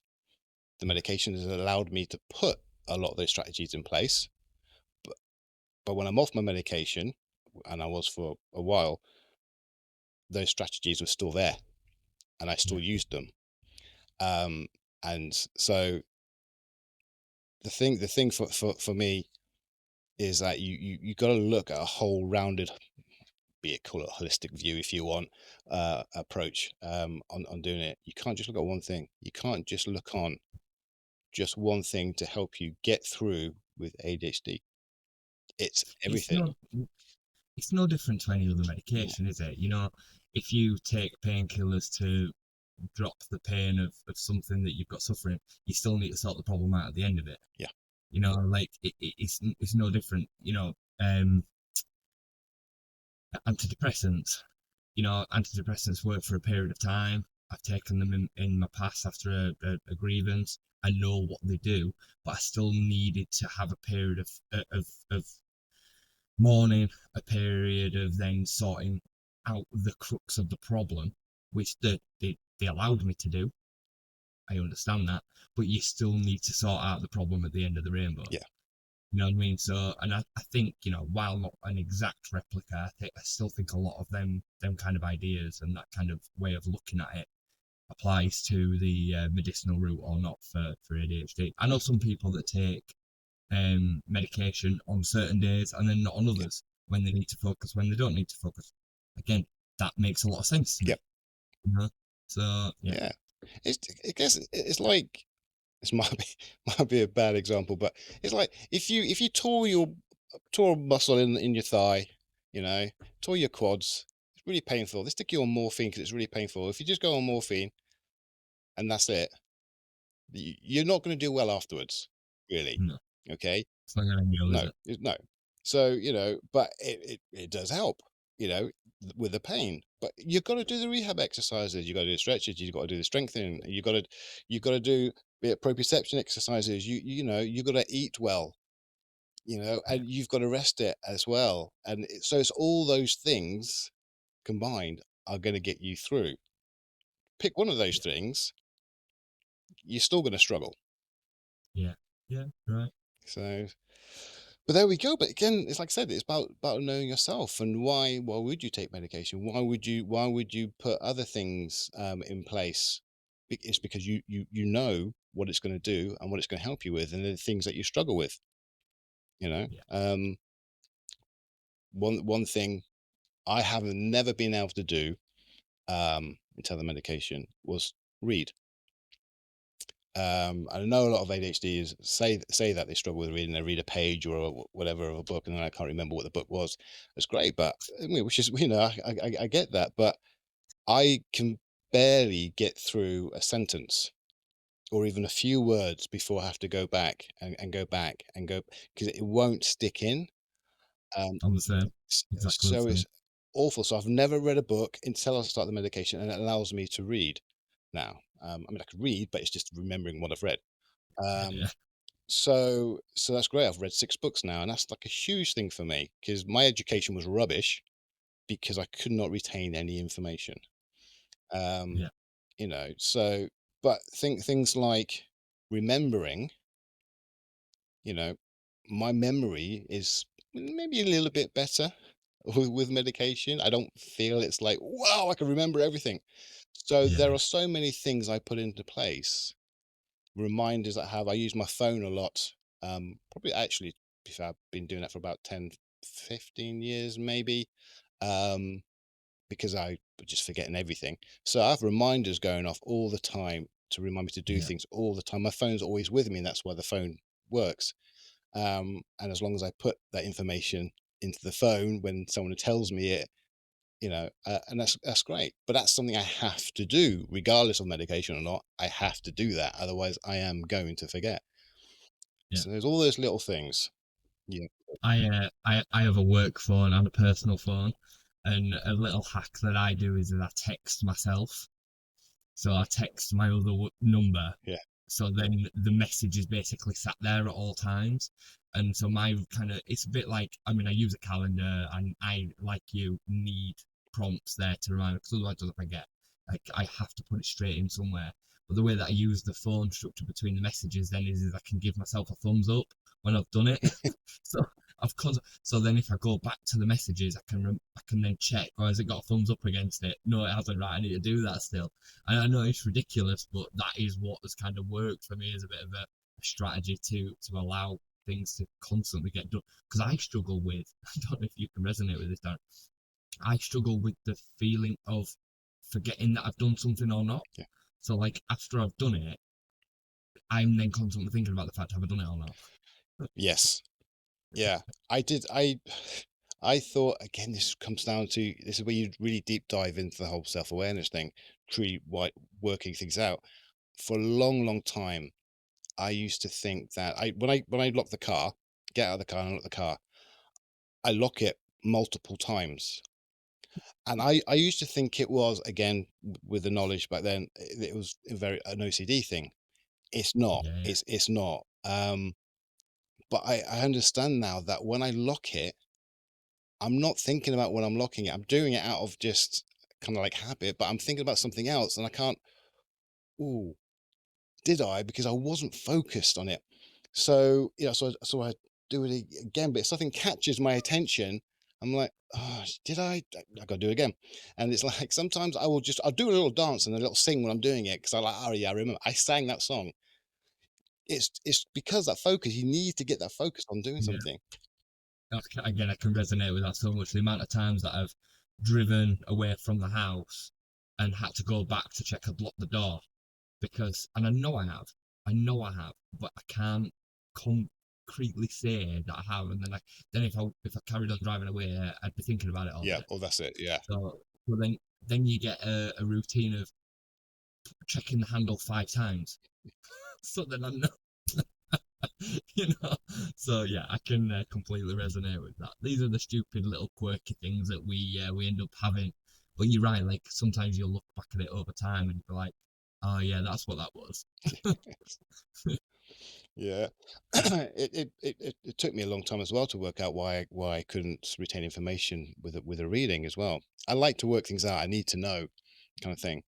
The yeah. medication has allowed me to put a lot of those strategies in place. But, but when I'm off my medication, and I was for a while, those strategies were still there and I still Yeah. used them. Um, and so the thing for me is that you got to look at a whole rounded, be it call it a holistic view if you want, approach on doing it. You can't just look at one thing. You can't just look on just one thing to help you get through with ADHD. It's It's everything. no it's no different to any other Yeah, medication, is it? You know, if you take painkillers to drop the pain of something that you've got suffering, you still need to sort the problem out at the end of it. yeah, You know, like it's no different. You know, antidepressants. You know, antidepressants work for a period of time. I've taken them in my past after a grievance. I know what they do, but I still needed to have a period of mourning, a period of then sorting out the crux of the problem, which they allowed me to do. I understand that, but you still need to sort out the problem at the end of the rainbow. yeah, You know what I mean? So, and I think, you know, while not an exact replica, I still think a lot of them kind of ideas and that kind of way of looking at it applies to the medicinal route or not for ADHD. I know some people that take medication on certain days and then not on yeah, others when they need to focus, when they don't need to focus. Again, that makes a lot of sense to yeah, me. You know? So yeah, yeah. It's I guess it's like this might be might be a bad example, but it's like if you tore a muscle in your thigh, you know, tore your quads, it's really painful. They stick you on morphine because it's really painful. If you just go on morphine and that's it, you're not going to do well afterwards, really. no, Okay, it's not gonna heal, is no, it? no. So but it does help, with the pain. But you've got to do the rehab exercises. You got to do the stretches. You've got to do the strengthening. You got to do proprioception exercises. You got to eat well. Yeah, And you've got to rest it as well. And so it's all those things combined are going to get you through. Pick one of those yeah, things, you're still going to struggle. yeah, yeah, right. So, but there we go. But again, it's like I said, it's about knowing yourself and why would you take medication? Why would you put other things in place? It's because you know what it's going to do and what it's going to help you with, and the things that you struggle with. You know, Yeah, one thing I have never been able to do until the medication was read. I know a lot of ADHDs say that they struggle with reading. They read a page or whatever of a book, and then I can't remember what the book was. It's great, but I mean, which is I get that, but I can barely get through a sentence or even a few words before I have to go back and go back and go because it won't stick in. Um, I'm the same, exactly the so same. it's awful. So I've never read a book until I start the medication, and it allows me to read now. I mean, I could read, but it's just remembering what I've read. Yeah, Um, yeah, so that's great. I've read 6 books now, and that's like a huge thing for me because my education was rubbish because I could not retain any information. Um, yeah, so but think things like remembering, you know, my memory is maybe a little bit better with medication. I don't feel it's like, wow, I can remember everything. So yeah, there yeah, are so many things I put into place, reminders I use my phone a lot. Probably actually, I've been doing that for about 10, 15 years, maybe. Um, because I was just forgetting everything. So I have reminders going off all the time to remind me to do yeah, things all the time. My phone's always with me, and that's why the phone works. And as long as I put that information into the phone when someone tells me it, and that's great. But that's something I have to do, regardless of medication or not. I have to do that, otherwise I am going to forget. yeah. So there's all those little things. Yeah, I have a work phone and a personal phone, and a little hack that I do is that I text myself. So I text my other number yeah, So then the message is basically sat there at all times. And so my kind of, it's a bit like, I mean, I use a calendar and I, like you, need prompts there to remind me because otherwise I forget. Like I have to put it straight in somewhere. But the way that I use the phone structure between the messages then is I can give myself a thumbs up when I've done it. So so then if I go back to the messages, I can then check, or has it got a thumbs up against it? No, it hasn't. Right, I need to do that still. And I know it's ridiculous, but that is what has kind of worked for me as a bit of a strategy to allow things to constantly get done. Because I struggle with, I don't know if you can resonate with this, Darren. I struggle with the feeling of forgetting that I've done something or not. Yeah. So like after I've done it, I'm then constantly thinking about the fact have I done it or not. Yes. Yeah. I did. I thought again. This comes down to this is where you really deep dive into the whole self awareness thing, truly working things out. For a long, long time, I used to think that when I lock the car, get out of the car and lock the car, I lock it multiple times. And I used to think it was again with the knowledge back then, it was a very an OCD thing. It's not. Yeah, yeah, It's not. But I understand now that when I lock it, I'm not thinking about when I'm locking it. I'm doing it out of just kind of like habit, but I'm thinking about something else, and I can't. Ooh, did I? Because I wasn't focused on it. So so I do it again, but if something catches my attention, I'm like, oh, did I gotta do it again. And it's like sometimes I'll do a little dance and a little sing when I'm doing it because I like, oh yeah, I remember I sang that song. It's because that focus, you need to get that focus on doing yeah. something. Again, I can resonate with that so much. The amount of times that I've driven away from the house and had to go back to check I'd locked the door because, and I know I have, but I can't concretely say that I have. And then if I carried on driving away, I'd be thinking about it all Yeah, day. well that's it. Yeah. So then you get a routine of checking the handle 5 times. So then I know you know. So yeah, I can completely resonate with that. These are the stupid little quirky things that we end up having. But you're right. Like sometimes you'll look back at it over time and you're like, oh yeah, that's what that was. Yeah. It took me a long time as well to work out why I couldn't retain information with a reading as well. I like to work things out. I need to know kind of thing.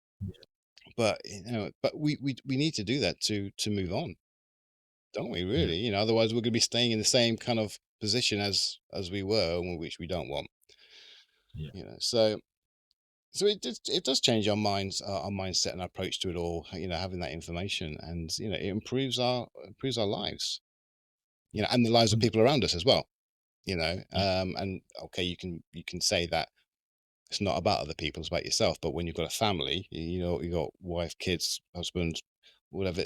But we need to do that to move on, don't we? Yeah, Really, otherwise we're going to be staying in the same kind of position as we were, which we don't want. yeah, So it does change our minds, our mindset and our approach to it all. Having that information, and it improves our lives. And the lives of 100. people around us as well. Yeah, And okay, you can say that it's not about other people, it's about yourself. But when you've got a family, you got wife, kids, husband, whatever,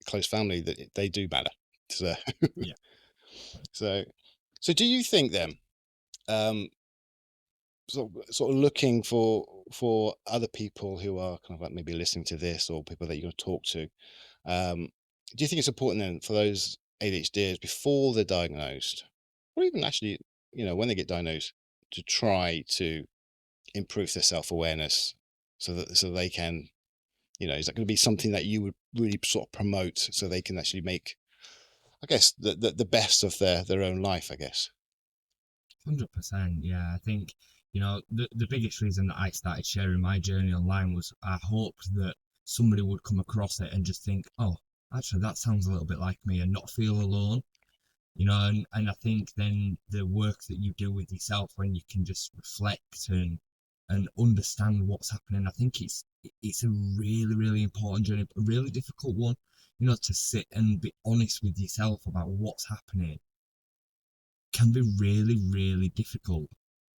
close family, that they do matter. So yeah. so so do you think then, um sort of looking for other people who are kind of like maybe listening to this, or people that you're going to talk to, um do you think it's important then for those ADHDs before they're diagnosed, or even actually, when they get diagnosed, to try to improve their self-awareness, so they can, is that going to be something that you would really sort of promote so they can actually make, I guess, the best of their own life, I guess? 100%. Yeah, I think the biggest reason that I started sharing my journey online was I hoped that somebody would come across it and just think, oh, actually that sounds a little bit like me, and not feel alone. And I think then the work that you do with yourself when you can just reflect and understand what's happening, I think it's a really, really important journey, a really difficult one, to sit and be honest with yourself about what's happening can be really, really difficult.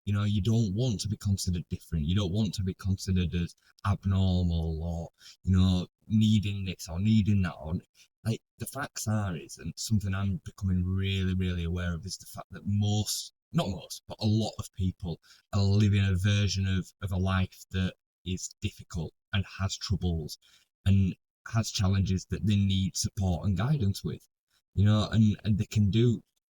You don't want to be considered different. You don't want to be considered as abnormal, or, needing this or needing that. Or like the facts are is, and something I'm becoming really, really aware of is the fact that not most, but a lot of people are living a version of a life that is difficult and has troubles and has challenges that they need support and guidance with. And they can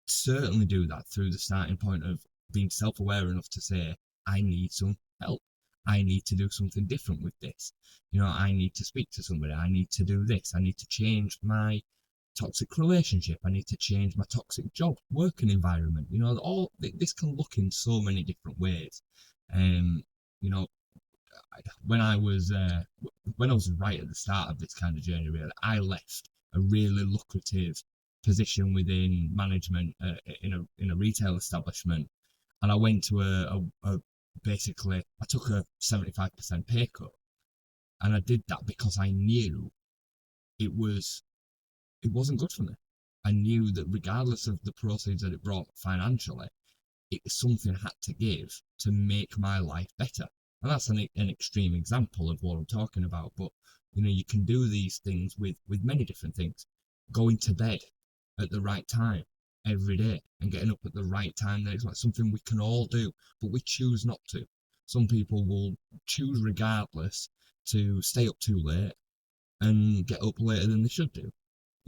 certainly do that through the starting point of being self-aware enough to say, I need some help. I need to do something different with this. I need to speak to somebody. I need to do this. I need to change my toxic relationship. I need to change my toxic job, working environment. All this can look in so many different ways. Um, you know, when I was right at the start of this kind of journey, really, I left a really lucrative position within management in a retail establishment, and I went to a basically I took a 75% pay cut, and I did that because I knew it was it wasn't good for me. I knew that regardless of the proceeds that it brought financially, it was something I had to give to make my life better. And that's an extreme example of what I'm talking about. But you can do these things with many different things. Going to bed at the right time every day and getting up at the right time. That is like something we can all do, but we choose not to. Some people will choose regardless to stay up too late and get up later than they should do.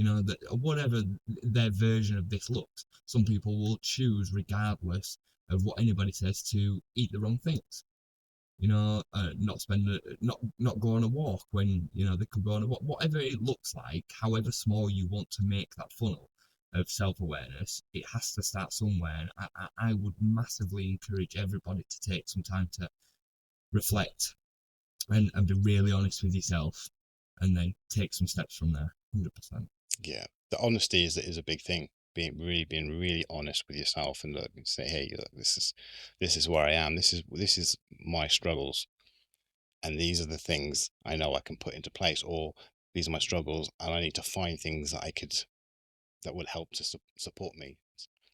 That whatever their version of this looks, some people will choose regardless of what anybody says to eat the wrong things. Not go on a walk when they could go on a walk. Whatever it looks like, however small you want to make that funnel of self-awareness, it has to start somewhere. And I would massively encourage everybody to take some time to reflect and be really honest with yourself, and then take some steps from there. 100%. Yeah, the honesty is a big thing. Being really honest with yourself and look and say, hey, look, this is where I am. This is my struggles, and these are the things I know I can put into place, or these are my struggles, and I need to find things that would help to support me.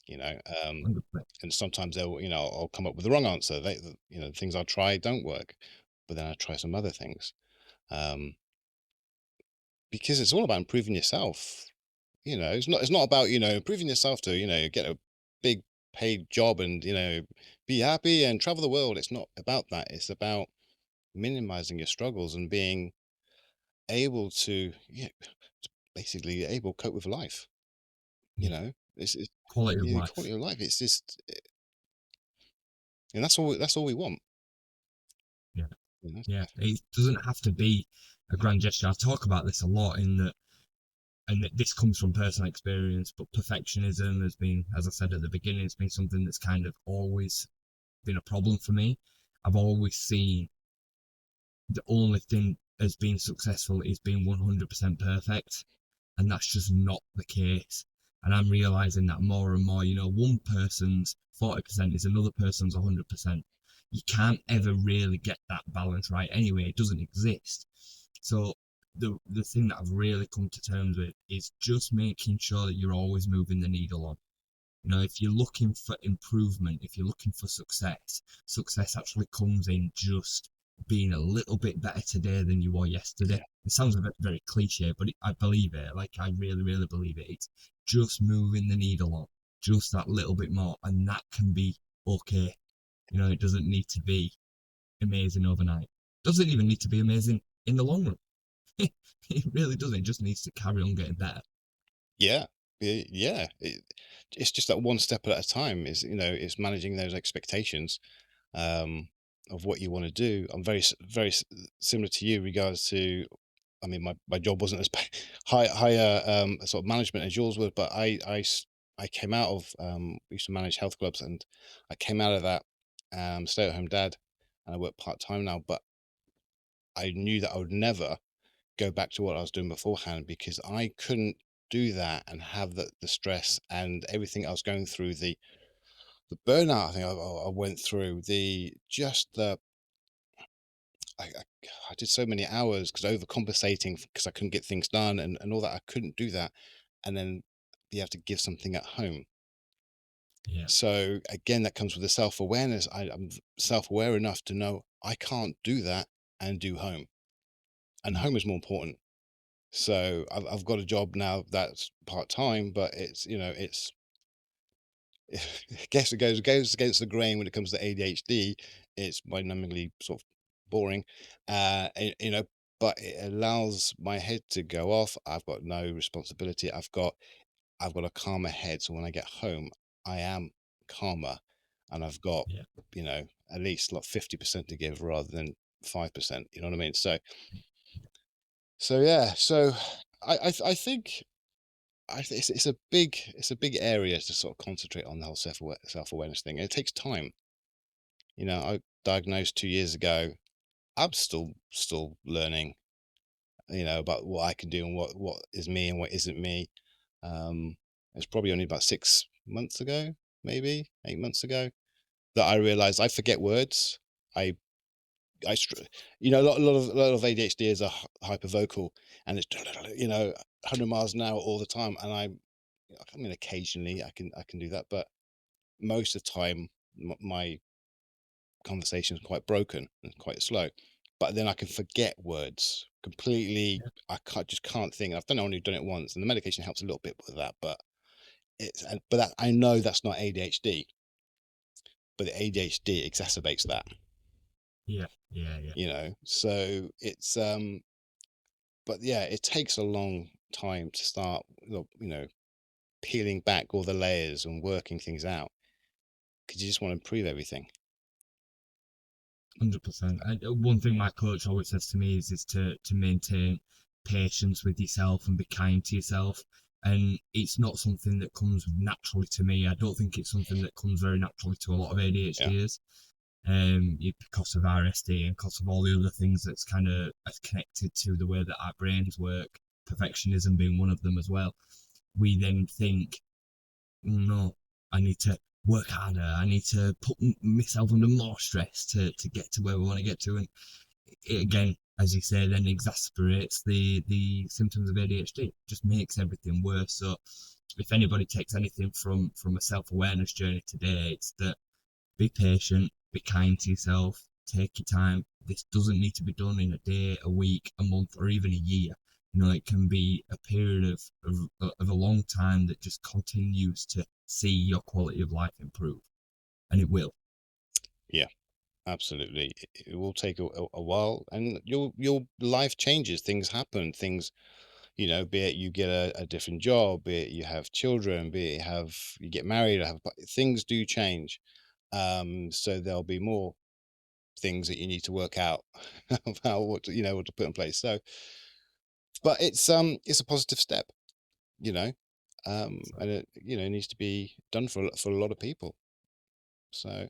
You know, um, 100%. and sometimes I'll come up with the wrong answer. The things I try don't work, but then I try some other things. Um, because it's all about improving yourself. It's not about improving yourself to get a big paid job and be happy and travel the world. It's not about that. It's about minimizing your struggles and being able to, basically able to cope with life. Yeah. It's Quality of yeah, life. quality of life. It's just, and that's all we want. Yeah. you know? Yeah. It doesn't have to be a grand gesture. I talk about this a lot and that this comes from personal experience, but perfectionism has been, as I said at the beginning, it's been something that's kind of always been a problem for me. I've always seen the only thing as being successful is being 100% perfect, and that's just not the case. And I'm realizing that more and more. One person's 40% is another person's 100%. You can't ever really get that balance right anyway. It doesn't exist. So the thing that I've really come to terms with is just making sure that you're always moving the needle on. If you're looking for improvement, if you're looking for success actually comes in just being a little bit better today than you were yesterday. Yeah, It sounds a bit very cliche, but I believe it. Like, I really, really believe it. It's just moving the needle on, just that little bit more, and that can be okay. It doesn't need to be amazing overnight. Doesn't even need to be amazing in the long run. It really doesn't. It just needs to carry on getting better. yeah, yeah. It's just that one step at a time. It's managing those expectations um, of what you want to do. I'm very similar to you regards to. I mean, my job wasn't as higher sort of management as yours was, but I came out of used to manage health clubs, and I came out of that stay at home dad, and I work part time now. But I knew that I would never go back to what I was doing beforehand because I couldn't do that and have the stress and everything I was going through, the burnout I think I went through, the just the I did so many hours because overcompensating because I couldn't get things done and all that. I couldn't do that, and then you have to give something at home. Yeah. So again, that comes with the self awareness. I'm self aware enough to know I can't do that and do home, and Yeah. home is more important. So I've got a job now that's part time, but I guess it goes against the grain when it comes to ADHD. It's mind-numbingly sort of boring, but it allows my head to go off. I've got no responsibility. I've got a calmer head. So when I get home, I am calmer. and I've got, yeah, at least like 50% to give rather than 5%. You know what I mean? So yeah. So I think it's a big area to sort of concentrate on the whole self-awareness thing. And it takes time. I diagnosed 2 years ago. I'm still learning, about what I can do and what is me and what isn't me. It's probably only about 6 months ago, maybe 8 months ago, that I realized I forget words. I I str- a lot of ADHDers are hyper vocal, and it's 100 miles an hour all the time. And I mean, occasionally I can do that, but most of the time my conversation is quite broken and quite slow. But then I can forget words completely. yeah, I just can't think. Only done it once, and the medication helps a little bit with that. But I know that's not ADHD, but the ADHD exacerbates that. yeah, yeah, yeah. So it's but yeah, it takes a long time to start, peeling back all the layers and working things out because you just want to improve everything. 100%. And one thing my coach always says to me is to maintain patience with yourself and be kind to yourself. And it's not something that comes naturally to me. I don't think it's something that comes very naturally to a lot of Yeah, ADHDers. Because of RSD and because of all the other things that's kind of connected to the way that our brains work, perfectionism being one of them as well. We then think, no, I need to work harder. I need to put myself under more stress to get to where we want to get to. And it, again, as you say, then exacerbates the symptoms of ADHD. Just makes everything worse. So if anybody takes anything from a self awareness journey today, it's that be patient, be kind to yourself, take your time. This doesn't need to be done in a day, a week, a month, or even a year. It can be a period of a long time that just continues to see your quality of life improve, and it will. yeah, absolutely. It will take a while, and your life changes. Things happen. Things, be it you get a different job, be it you have children, be it you get married, things do change. So there'll be more things that you need to work out about what to put in place. So, but it's a positive step, you know, So, and it needs to be done for a lot of people. So,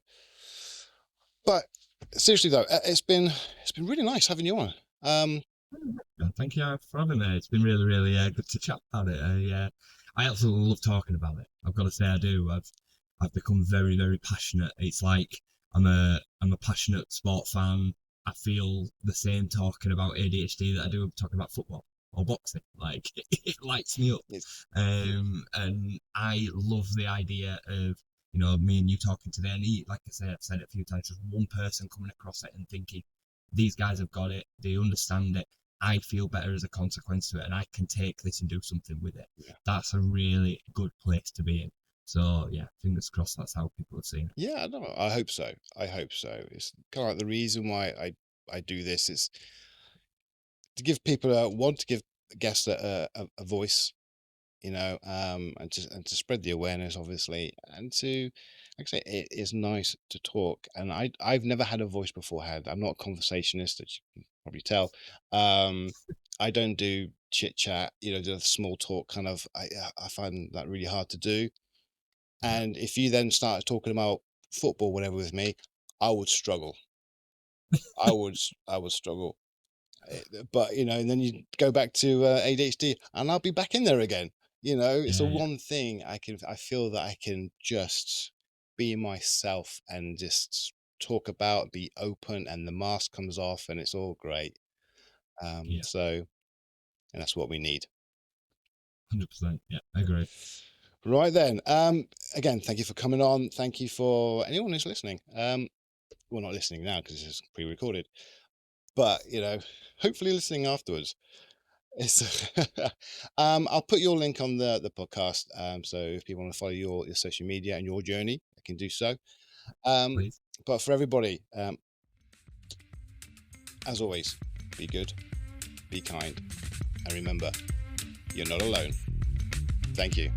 but seriously though, it's been really nice having you on. Um, thank you for having me. It's been really, really good to chat about it. I absolutely love talking about it. I've got to say, I do. I've become very, very passionate. It's like I'm a passionate sport fan. I feel the same talking about ADHD that I do talking about football or boxing. Like it lights me up. it's And I love the idea of me and you talking today. And like I said, I've said it a few times. Just one person coming across it and thinking, these guys have got it. They understand it. I feel better as a consequence to it, and I can take this and do something with it. yeah, That's a really good place to be in. So yeah, fingers crossed that's how people have seen it. yeah. I know. I hope so. I hope so. It's kind of like the reason why I do this is to give people to give guests a voice, and to spread the awareness, obviously, and to, like I say, it is nice to talk. And I've never had a voice beforehand. I'm not a conversationist, as you can probably tell. Um, I don't do chit chat, the small talk kind of. I find that really hard to do. Yeah, And if you then started talking about football, whatever, with me, I would struggle. I would struggle. But and then you go back to ADHD, and I'll be back in there again. It's the yeah, yeah, one thing I feel that I can just be myself and just talk about, be open, and the mask comes off, and it's all great. yeah, And that's what we need. 100%. Yeah, I agree. Right then. Again, thank you for coming on. Thank you for anyone who's listening. Well, not listening now because this is pre-recorded, but hopefully listening afterwards. It's I'll put your link on the podcast. So if people want to follow your social media and your journey, they can do so. Um, Please. but for everybody, as always, be good, be kind, and remember, you're not alone. Thank you.